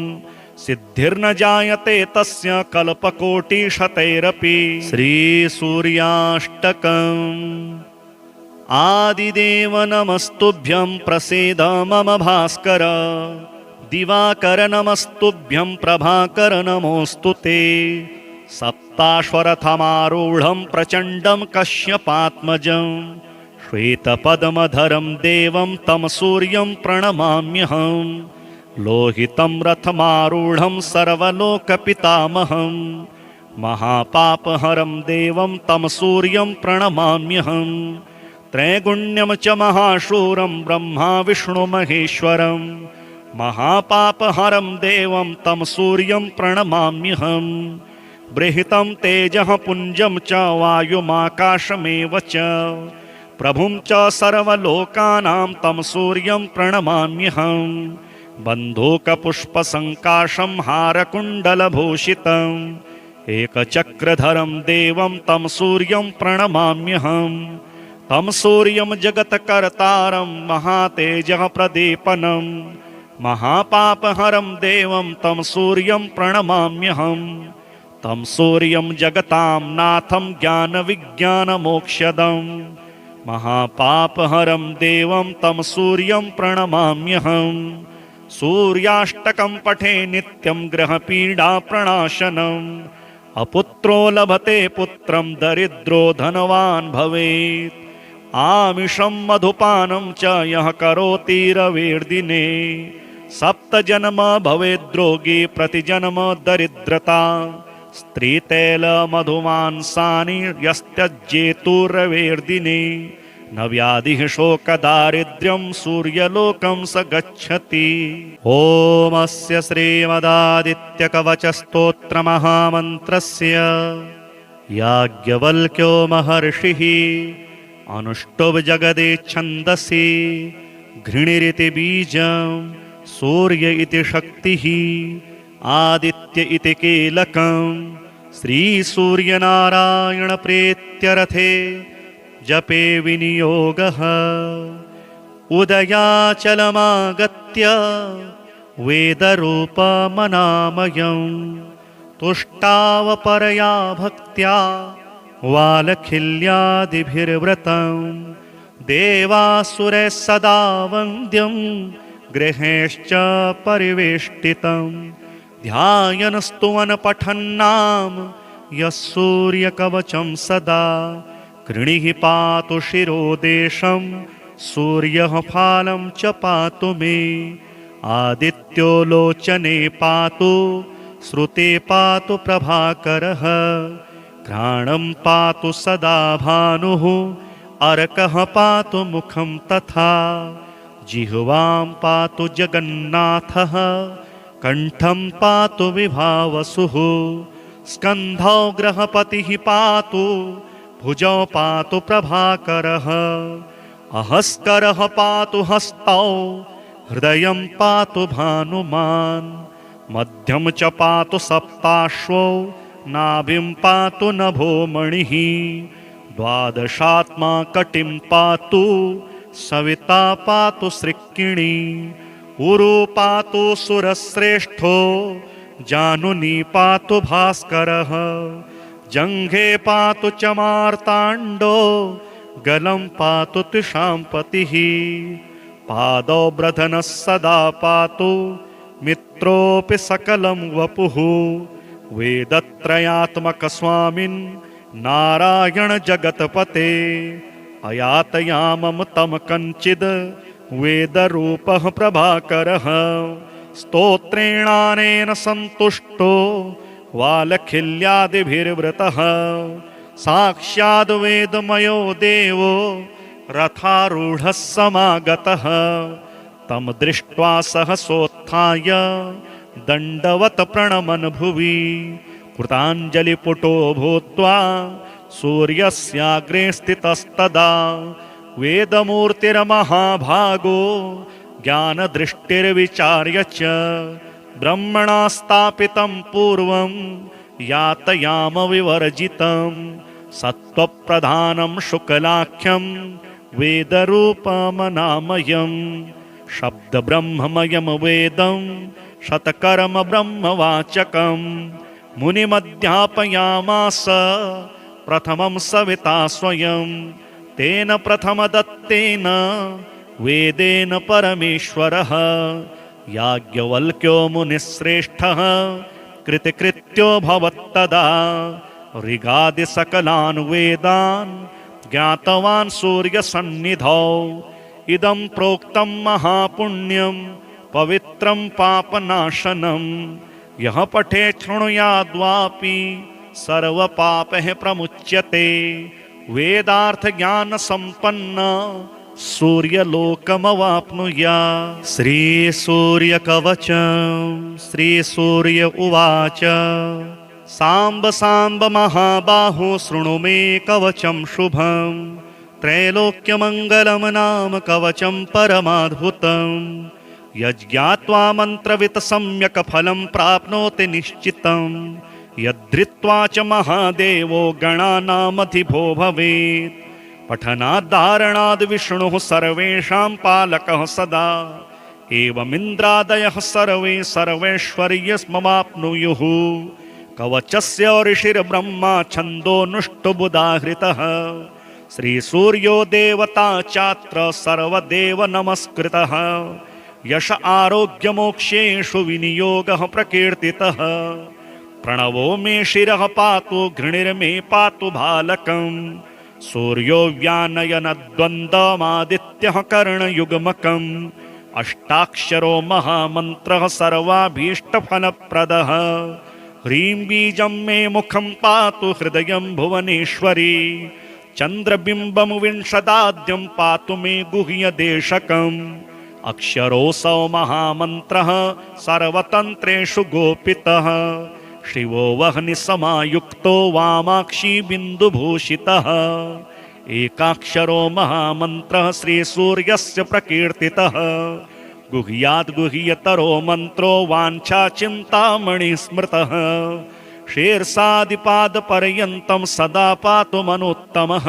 सिद्धिर्न जायते तस्य कल्पकोटिशतैरपि। श्रीसूर्याष्टकम् आदिदेव नमस्तुभ्यं प्रसीद मम भास्कर दिवाकर नमस्तुभ्यं प्रभाकर नमोऽस्तु ते सप्ताश्वरथमारूढं प्रचण्डं कश्यपात्मजं श्वेतपद्मधरं देवं तं सूर्यं प्रणमाम्यहं लोहितं रथमारूढं सर्वलोकपितामहं महापापहरं देवं तं सूर्यं प्रणमाम्यहं त्रैगुण्यं च महाशूरं ब्रह्मा विष्णुमहेश्वरं महापापहरं देवं तं सूर्यं प्रणमाम्यहं बृहतं तेजः पुञ्जं च वायुमाकाशमेव च प्रभुं च सर्वलोकानां तं सूर्यं प्रणमाम्यहं बन्धूकपुष्पसङ्काशं हारकुण्डलभूषितम् एकचक्रधरं देवं तं सूर्यं प्रणमाम्यहं तं सूर्यं जगत्कर्तारं महातेजः प्रदीपनं महापापहरं देवं तं सूर्यं प्रणमाम्यहं तं सूर्यं जगतां नाथं ज्ञानविज्ञानमोक्षदं महापापहरं देवं तं सूर्यं प्रणमाम्यहं सूर्याष्टकं पठे नित्यं ग्रहपीडाप्रणाशनम् अपुत्रो लभते पुत्रं दरिद्रो धनवान् भवेत् आमिषं मधुपानं च यः करोति रविर्दिने सप्तजन्म भवेद्रोगी प्रतिजन्म दरिद्रता स्त्रीतैलमधुमांसानि यस्त्यज्येतु रविर्दिने न व्याधिः शोकदारिद्र्यं सूर्यलोकं स गच्छति। ॐ अस्य श्रीमदादित्यकवचस्तोत्रमहामन्त्रस्य याज्ञवल्क्यो महर्षिः अनुष्टुप् जगदे छन्दसि घृणिरिति बीजं सूर्य इति शक्तिः आदित्य इति कीलकं श्रीसूर्यनारायण प्रेत्यरथे जपे विनियोगः। उदयाचलमागत्य वेदरूपमनामयं तुष्टावपरया भक्त्या वालखिल्यादिभिर्व्रतं देवासुरैः सदा वन्द्यं गृहेश्च परिवेष्टितं ध्यायन् स्तुवन् पठन्नाम यः सूर्यकवचं सदा कृणिः पातु शिरोदेशं सूर्यः फालं च पातु मे आदित्यो लोचने पातु श्रुते पातु प्रभाकरः घ्राणं पातु सदा भानुः अर्कः पातु मुखं तथा जिह्वां पातु जगन्नाथः कण्ठं पातु विभावसुः स्कन्धौ ग्रहपतिः पातु भुजौ पातु प्रभाकरः अहस्करः पातु हस्तौ हृदयं पातु भानुमान् मध्यं च पातु सप्ताश्वौ नाभिं पातु नभो मणिः द्वादशात्मा कटिं पातु सविता पातु सृक्किणी उरु पातु सुरश्रेष्ठो जानुनी पातु भास्करः जङ्घे पातु च मार्ताण्डो गलं पातु त्रिशाम्पतिः पादौ ब्रधनः सदा पातु मित्रोऽपि सकलं वपुः वेदत्रयात्मकस्वामिन् नारायण जगत्पते अयातयामं तं कञ्चिद् वेदरूपः प्रभाकरः स्तोत्रेणानेन सन्तुष्टो वालखिल्यादिभिर्वृतः साक्षाद् वेदमयो देवो रथारूढः समागतः तं दृष्ट्वा सहसोत्थाय दण्डवत् प्रणमन् भुवि कृताञ्जलिपुटो भूत्वा सूर्यस्याग्रे स्थितस्तदा वेदमूर्तिर्महाभागो ज्ञानदृष्टिर्विचार्य च ब्रह्मणा स्थापितं पूर्वं यातयाम विवर्जितं सत्त्वप्रधानं शुक्लाख्यं वेदरूपमनामयं शब्दब्रह्ममयं वेदं शतकर्म ब्रह्मवाचकं मुनिमध्यापयामास प्रथमं सविता स्वयं तेन प्रथमदत्तेन वेदेन परमेश्वरः याज्ञवल्क्यो मुनिश्रेष्ठः कृतिकृत्यो भवत्तदा ऋगादिसकलान् वेदान् ज्ञातवान् सूर्यसन्निधौ इदं प्रोक्तं महापुण्यं पवित्रं पापनाशनं यः पठे शृणुयाद्वापि सर्वपापैः प्रमुच्यते वेदार्थज्ञानसम्पन्न सूर्यलोकमवाप्नुयात्। श्रीसूर्यकवचं श्रीसूर्य उवाच साम्ब साम्ब महाबाहो शृणु मे कवचं शुभं त्रैलोक्यमङ्गलं नाम कवचं परमाद्भुतं यज्ञात्वा मन्त्रवित् सम्यक् फलं प्राप्नोति निश्चितं यद्धृत्वा च महादेवो गणानामधिपो भवेत् पठनाद्धारणाद् विष्णुः सर्वेषां पालकः सदा एवमिन्द्रादयः सर्वे सर्वैश्वर्यमवाप्नुयुः कवचस्य ऋषिर्ब्रह्मा छन्दोनुष्टुबुधाहृतः श्रीसूर्यो देवता चात्र सर्वदेव नमस्कृतः यश आरोग्यमोक्षेषु विनियोगः प्रकीर्तितः प्रणवो मे शिरः पातु घृणिर्मे पातु भालकम् सूर्यो व्यानयनद्वन्द्वमादित्यः कर्णयुग्मकम् अष्टाक्षरो महामन्त्रः सर्वाभीष्टफलप्रदः ह्रीं बीजं मे मुखं पातु हृदयं भुवनेश्वरी चन्द्रबिम्बं विंशदाद्यं पातु मे गुह्यदेशकम् अक्षरोऽसौ महामन्त्रः सर्वतन्त्रेषु गोपितः शिवो वह्निसमायुक्तो वामाक्षी बिन्दुभूषितः एकाक्षरो महामन्त्रः श्रीसूर्यस्य प्रकीर्तितः गुह्याद् गुह्यतरो मन्त्रो वाञ्छाचिन्तामणिः स्मृतः शीर्षादिपादपर्यन्तं सदा पातु मनोत्तमः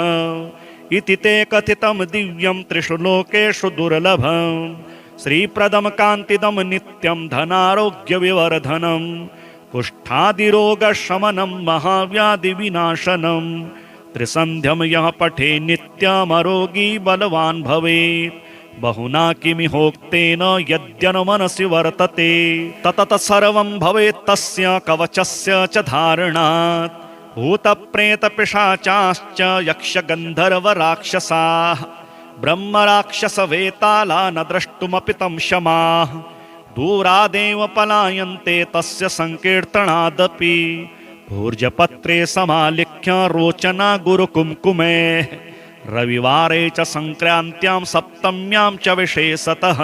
इति ते कथितं दिव्यं त्रिषु लोकेषु दुर्लभं श्रीप्रदं कान्तिदं नित्यं धनारोग्यविवर्धनं कुष्ठादिरोगशमनं महाव्याधिविनाशनं त्रिसन्ध्यं यः पठे नित्यमरोगी बलवान् भवेत् बहुना किमिहोक्तेन यद्यनुमनसि वर्तते ततत सर्वं भवेत् तस्य कवचस्य च धारणात् भूतप्रेतपिशाचाश्च यक्षगन्धर्वराक्षसाः ब्रह्मराक्षसवेताला न द्रष्टुमपि तं शमाः दूरादेव पलायन्ते तस्य संकीर्तनादपि भूर्जपत्रे समालिख्य रोचना गुरुकुङ्कुमे रविवारे च संक्रान्त्यां सप्तम्यां च विशेषतः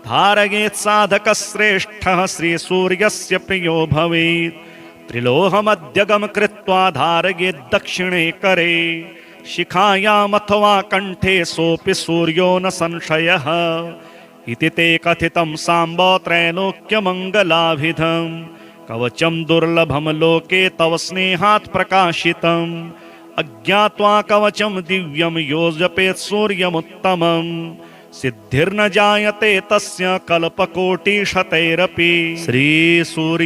धारयेत् साधकश्रेष्ठः श्रीसूर्यस्य प्रियो भवेत् त्रिलोहमध्यगं कृत्वा धारयेत् दक्षिणे करे शिखायामथवा कण्ठे सोऽपि सूर्यो न संशयः इति ते कथितं साम्ब त्रैलोक्यमङ्गलाभिधं कवचं दुर्लभं लोके तव स्नेहात् प्रकाशितम् अज्ञात्वा कवचं दिव्यं यो जपेत् सूर्यमुत्तमं सिद्धिर्न जायते तस्य कल्पकोटिशतैरपि श्रीसूर्याष्टकम्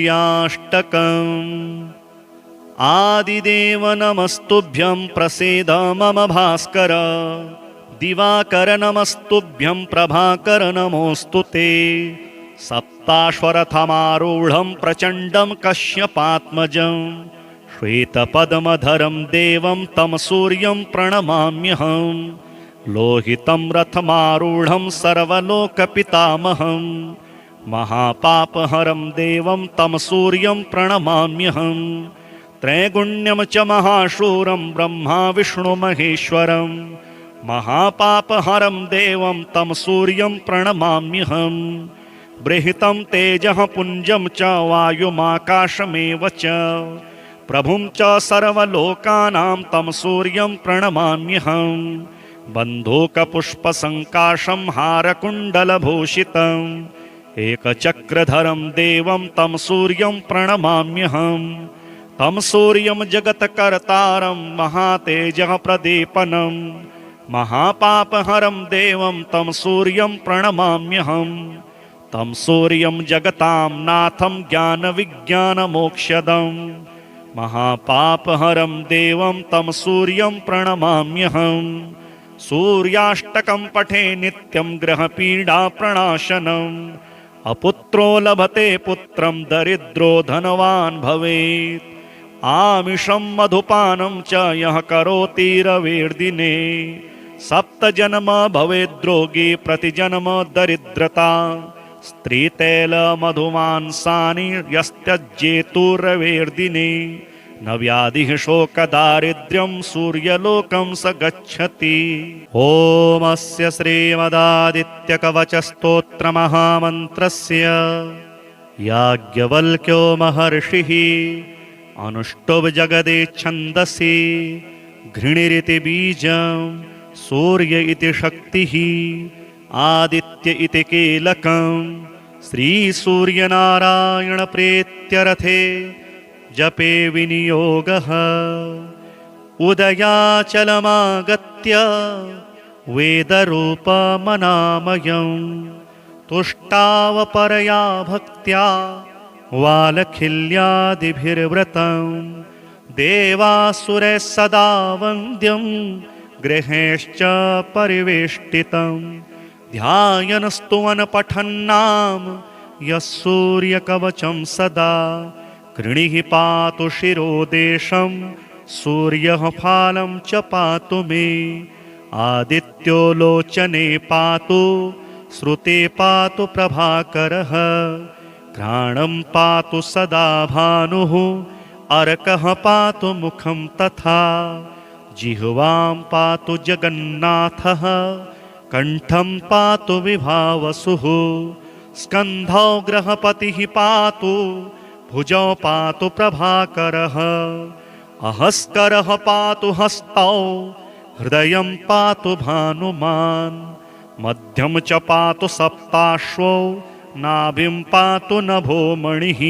आदिदेव नमस्तुभ्यं प्रसीद मम भास्कर दिवाकर नमस्तुभ्यं प्रभाकर नमोऽस्तु ते सप्ताश्वरथमारूढं प्रचण्डं कश्यपात्मजं श्वेतपद्मधरं देवं तं सूर्यं प्रणमाम्यहं लोहितं रथमारूढं सर्वलोकपितामहं महापापहरं देवं तं सूर्यं प्रणमाम्यहं त्रैगुण्यं च महाशूरं ब्रह्मा विष्णुमहेश्वरं महापापहरं देवं तं सूर्यं प्रणमाम्यहं बृहतं तेजः पुञ्जं च वायुमाकाशमेव च प्रभुं च सर्वलोकानां तं सूर्यं प्रणमाम्यहं बन्धूकपुष्पसङ्काशं हारकुण्डलभूषितम् एकचक्रधरं देवं तं सूर्यं प्रणमाम्यहं तं सूर्यं जगत्कर्तारं महातेजः प्रदीपनं महापापहरं देवं तं सूर्यं प्रणमाम्यहं तं सूर्यं जगतां नाथं ज्ञानविज्ञानमोक्षदं महापापहरं देवं तं सूर्यं प्रणमाम्यहं सूर्याष्टकं पठे नित्यं ग्रहपीडाप्रणाशनम् अपुत्रो लभते पुत्रं दरिद्रो धनवान् भवेत् आमिषं मधुपानं च यः करोति रविर्दिने सप्तजन्म भवेद्रोगी प्रतिजन्म दरिद्रता स्त्रीतैलमधुमांसानि यस्त्यज्येतु रविर्दिने न व्याधिः शोकदारिद्र्यं सूर्यलोकं स गच्छति। ओमस्य श्रीमदादित्यकवचस्तोत्रमहामन्त्रस्य याज्ञवल्क्यो महर्षिः अनुष्टुभ जगदे छन्दसि घृणिरिति बीजं सूर्य इति शक्तिः आदित्य इति कीलकं श्रीसूर्यनारायणप्रेत्यरथे जपे विनियोगः उदयाचलमागत्य वेदरूपमनामयं तुष्टावपरया भक्त्या वालखिल्यादिभिर्व्रतं देवासुरैः सदा वन्द्यं गृहेश्च परिवेष्टितं ध्यायन्स्तुवन् पठन्नाम यः सूर्यकवचं सदा कृणिः पातु शिरोदेशं सूर्यः फालं च पातु मे आदित्यो लोचने पातु श्रुते पातु प्रभाकरः घ्राणं पातु सदा भानुः अर्कः पातु मुखं तथा जिह्वां पातु जगन्नाथः कण्ठं पातु विभावसुः स्कन्धौ गृहपतिः पातु भुजौ पातु प्रभाकरः अहस्करः पातु हस्तौ हृदयं पातु भानुमान् मध्यं च पातु सप्ताश्वौ नाभिं पातु नभोमणिः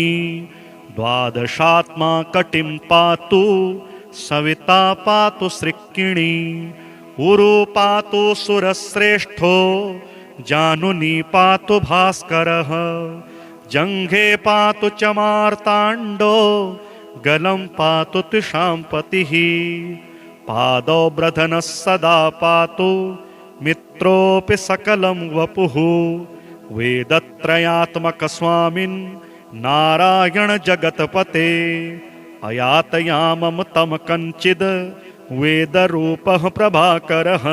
द्वादशात्मा कटिं पातु सविता पातु सृक्किणी उरु पातु सुरश्रेष्ठो जानुनी पातु भास्करः जङ्घे पातु च मार्ताण्डो गलं पातु त्रिशाम्पतिः पादौ ब्रधनः सदा पातु मित्रोऽपि सकलं वपुः वेदत्रयात्मकस्वामिन् नारायण जगत्पते अयातयामं तं कञ्चिद् वेदरूपः प्रभाकरः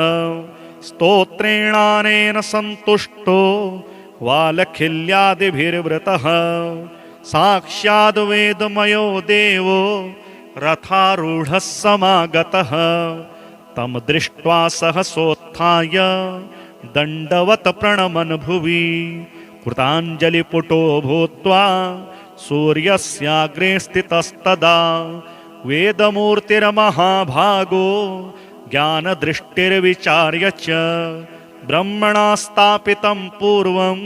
स्तोत्रेणानेन सन्तुष्टो वालखिल्यादिभिर्वृतः साक्षाद् वेदमयो देवो रथारूढः समागतः तं दृष्ट्वा सहसोत्थाय दण्डवत् प्रणमन् भुवि कृताञ्जलिपुटो भूत्वा सूर्यस्याग्रे स्थितस्तदा वेदमूर्तिर्महाभागो ज्ञानदृष्टिर्विचार्य च ब्रह्मणा स्थापितं पूर्वं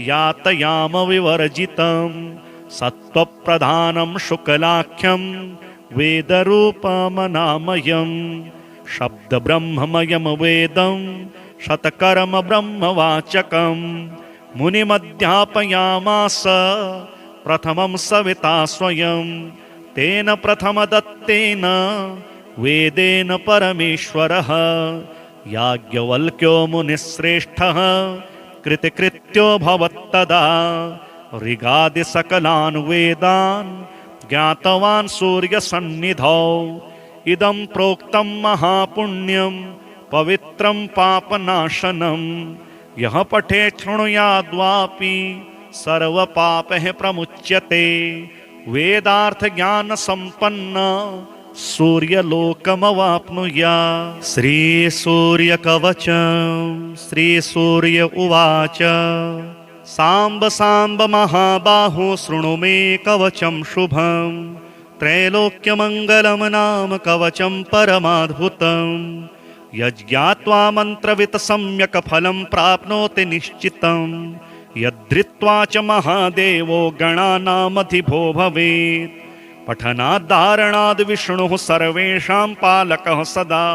यातयाम विवर्जितं सत्त्वप्रधानं शुक्लाख्यं वेदरूपमनामयं शब्दब्रह्ममयं वेदं शतकर्म ब्रह्मवाचकं मुनिमध्यापयामास प्रथमं सविता स्वयं तेन प्रथमदत्तेन वेदेन परमेश्वरः याज्ञवल्क्यो मुनिश्रेष्ठः कृतिकृत्यो भवत्तदा ऋगादिसकलान् वेदान् ज्ञातवान् सूर्यसन्निधौ इदं प्रोक्तं महापुण्यं पवित्रं पापनाशनं यः पठे शृणुयाद्वापि सर्वपापैः प्रमुच्यते वेदार्थज्ञानसम्पन्न सूर्यलोकमवाप्नुयात्। श्रीसूर्यकवचं श्रीसूर्य उवाच साम्ब साम्ब महाबाहो शृणु मे कवचं शुभं त्रैलोक्यमङ्गलं नाम कवचं परमाद्भुतं यज्ञात्वा मन्त्रवित् सम्यक् फलं प्राप्नोति निश्चितं यद्धृत्वा च महादेवो गणानामधिपो भवेत् पठनाद्धारणाद् विष्णुः सर्वेषां पालकः सदा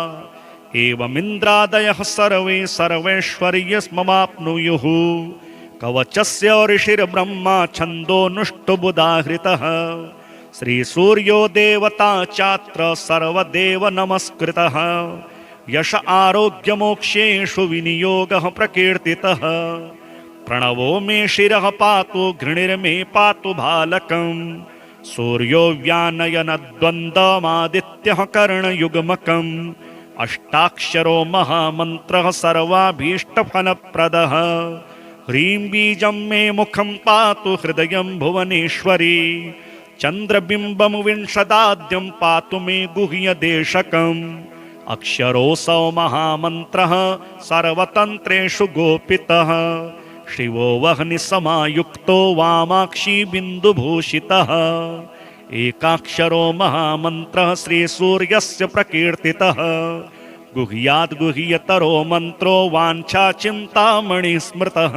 एवमिन्द्रादयः सर्वे सर्वैश्वर्यमवाप्नुयुः कवचस्य ऋषिर्ब्रह्मा छन्दोनुष्टुबुधाहृतः श्रीसूर्यो देवता चात्र सर्वदेव नमस्कृतः यश आरोग्यमोक्षेषु विनियोगः प्रकीर्तितः प्रणवो मे शिरः पातु घृणिर्मे पातु भालकम् सूर्यो व्यानयनद्वन्द्वमादित्यः कर्णयुग्मकम् अष्टाक्षरो महामन्त्रः सर्वाभीष्टफलप्रदः ह्रीं बीजं मे मुखं पातु हृदयं भुवनेश्वरी चन्द्रबिम्बं विंशदाद्यं पातु मे गुह्यदेशकम् अक्षरोऽसौ महामन्त्रः सर्वतन्त्रेषु गोपितः शिवो वह्निसमायुक्तो वामाक्षी बिन्दुभूषितः एकाक्षरो महामन्त्रः श्रीसूर्यस्य प्रकीर्तितः गुह्याद् गुह्यतरो मन्त्रो वाञ्छाचिन्तामणिः स्मृतः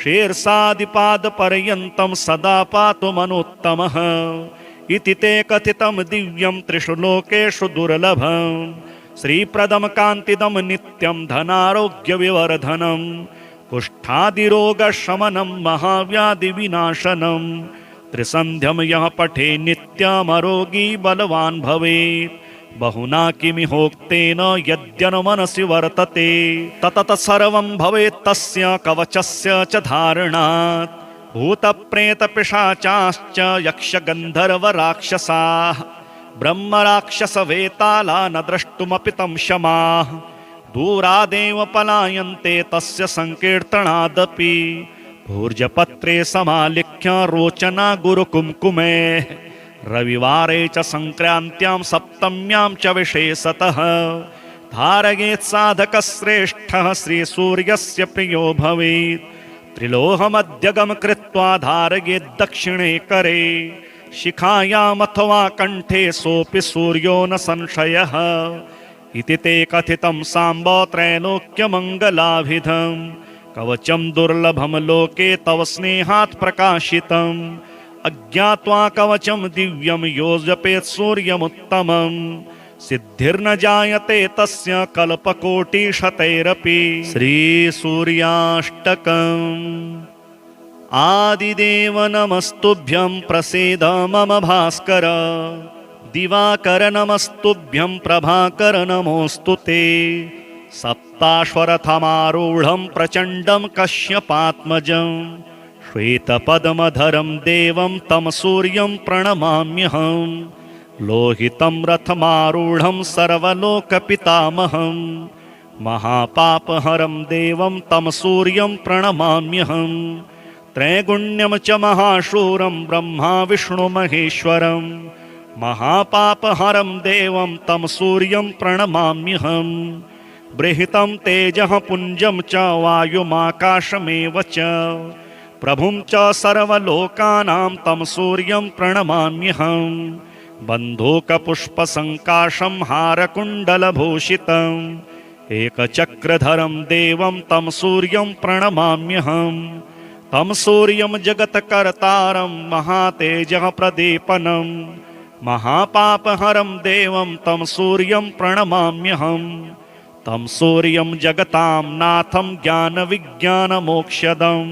शीर्षादिपादपर्यन्तं सदा पातु मनुत्तमः इति ते कथितं दिव्यं त्रिषु लोकेषु दुर्लभं श्रीप्रदं कान्तिदं नित्यं धनारोग्यविवर्धनं कुष्ठादिरोगशमनं महाव्याधिविनाशनं त्रिसन्ध्यं यः पठे नित्यमरोगी बलवान् भवेत् बहुना किमिहोक्तेन यद्यनुमनसि वर्तते ततत सर्वं भवेत् तस्य कवचस्य च धारणात् भूतप्रेतपिशाचाश्च यक्षगन्धर्वराक्षसाः ब्रह्मराक्षसवेताला न द्रष्टुमपि तं शमाः दूरादेव पलायन्ते तस्य संकीर्तनादपि भूर्जपत्रे समालिख्य रोचना गुरुकुङ्कुमे रविवारे च संक्रांत्यां सप्तम्यां च विशेषतः धारयेत् साधकश्रेष्ठः श्रीसूर्यस्य प्रियो भवेत्। त्रिलोहमध्यगम कृत्वा धारयेत् दक्षिणे करे शिखायामथवा कण्ठे सोऽपि सूर्यो न संशयः। इति ते कथितं साम्ब त्रैलोक्यमङ्गलाभिधम् कवचं दुर्लभं लोके तव स्नेहात् प्रकाशितम्। अज्ञात्वा कवचं दिव्यं यो जपेत् सूर्यमुत्तमम् सिद्धिर्न जायते तस्य कल्पकोटिशतैरपि। श्रीसूर्याष्टकम्। आदिदेव नमस्तुभ्यं प्रसीद मम भास्कर। दिवाकर नमस्तुभ्यं प्रभाकर नमोऽस्तु ते। सप्ताश्वरथमारूढं प्रचण्डं कश्यपात्मजं श्वेतपद्मधरं देवं तं सूर्यं प्रणमाम्यहं। लोहितं रथमारूढं सर्वलोकपितामहं महापापहरं देवं तं सूर्यं प्रणमाम्यहं। त्रैगुण्यं च महाशूरं ब्रह्मा विष्णुमहेश्वरं महापापहरं देवं तं सूर्यं प्रणमाम्यहं। बृहतं तेजः पुञ्जं च वायुमाकाशमेव च प्रभुं च सर्वलोकानां तं सूर्यं प्रणमाम्यहं। बन्धूकपुष्पसङ्काशं हारकुण्डलभूषितम् एकचक्रधरं देवं तं सूर्यं प्रणमाम्यहं। तं सूर्यं जगत्कर्तारं महातेजः प्रदीपनं महापापहरं देवं तं सूर्यं प्रणमाम्यहं। तं सूर्यं जगतां नाथं ज्ञानविज्ञानमोक्षदं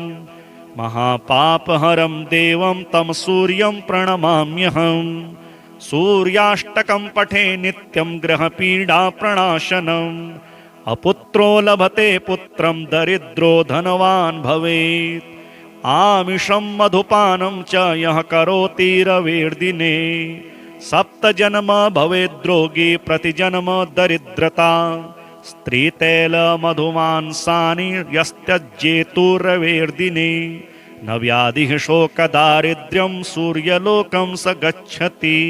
महापापहरं देवं तं सूर्यं प्रणमाम्यहं। सूर्याष्टकं पठे नित्यं ग्रहपीडाप्रणाशनम् अपुत्रो लभते पुत्रं दरिद्रो धनवान् भवेत्। आमिषं मधुपानं च यः करोति रविर्दिने 7 जन्म भवेद्रोगी प्रतिजन्म दरिद्रता। स्त्रीतैलमधुमांसानि यस्त्यज्येतु रविर्दिने न व्याधिः शोकदारिद्र्यं सूर्यलोकं स गच्छति।